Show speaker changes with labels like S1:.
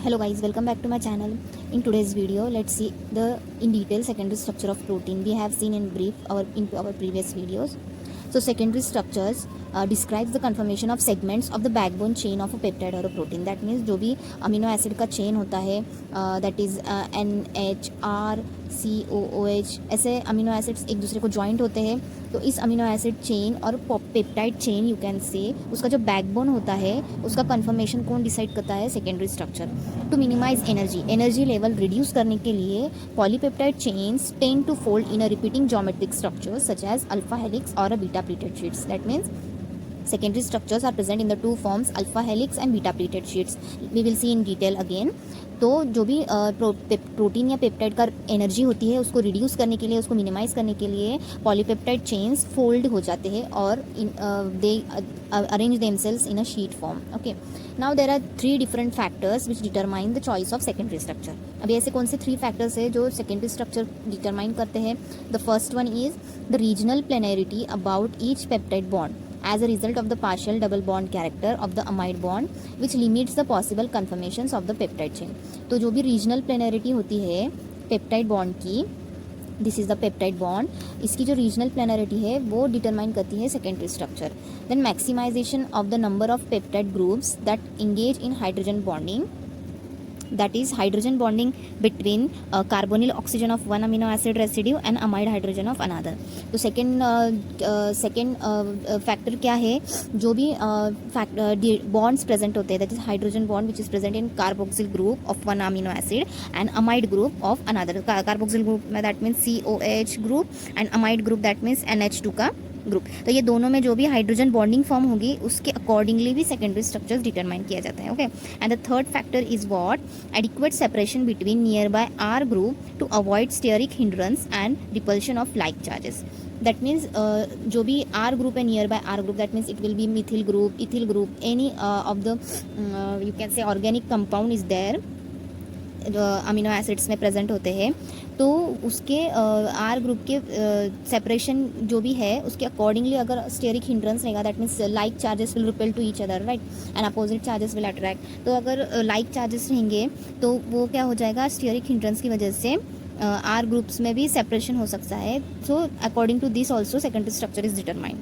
S1: Hello guys, welcome back to my channel. In today's video, let's see the in detail secondary structure of protein. We have seen in brief in our previous videos. So secondary structures describes the conformation of segments of the backbone chain of a peptide or a protein. That means जो भी amino acid का chain होता है that is NH, RCOOH, ऐसे amino acids एक दूसरे को joint होते हैं. तो इस अमीनो एसिड चेन और पेप्टाइड चेन यू कैन से उसका जो बैकबोन होता है उसका कन्फर्मेशन कौन डिसाइड करता है? Secondary structure. To minimize energy level reduce करने के लिए polypeptide chains tend to fold in a repeating geometric structures such as alpha helix और a beta pleated sheets. That means secondary structures are present in the two forms alpha helix and beta pleated sheets. We will see in detail again. तो जो भी protein या peptide का energy होती है उसको reduce करने के लिए, उसको मिनिमाइज करने के लिए पॉलीपेप्टाइड चेन्स फोल्ड हो जाते हैं और they arrange themselves in a sheet form. Okay, now there are 3 different factors which determine the choice of secondary structure. अभी ऐसे कौन से 3 फैक्टर्स है जो सेकेंडरी स्ट्रक्चर डिटरमाइन करते हैं? The first one is the regional planarity about each peptide bond as a result of the partial double bond character of the amide bond which limits the possible conformations of the peptide chain. तो जो भी regional planarity होती है peptide bond की, this is the peptide bond, इसकी जो regional planarity है वो डिटरमाइन करती है secondary structure. Then maximisation of the number of peptide groups that engage in hydrogen bonding, that is hydrogen bonding between carbonyl oxygen of one amino acid residue and amide hydrogen of another. तो second factor क्या है? जो भी bonds present होते हैं that is hydrogen bond which is present in carboxyl group of one amino acid and amide group of another. Carboxyl group में that means COH ग्रुप and amide group that means NH2 का group. तो ये दोनों में जो भी hydrogen bonding form होगी उसके अकॉर्डिंगली भी सेकेंडरी स्ट्रक्चर्स डिटरमाइन किया जाता है. Okay, and the third factor is what? Adequate separation between nearby R group to avoid steric hindrance and repulsion of like charges. That means जो भी R group है nearby R group, that means it will be methyl group, ethyl group, any of the you can say organic compound is there amino acids में present होते हैं. तो उसके are group के separation जो भी है उसके अकॉर्डिंगली अगर स्टेरिक हिंड्रेंस रहेगा that means like charges will repel to each other, right, and opposite charges will attract. तो अगर लाइक चार्जेस रहेंगे तो वो क्या हो जाएगा? स्टेरिक हिंड्रेंस की वजह से आर ग्रुप्स में भी सेपरेशन हो सकता है. So according to this also secondary structure is determined.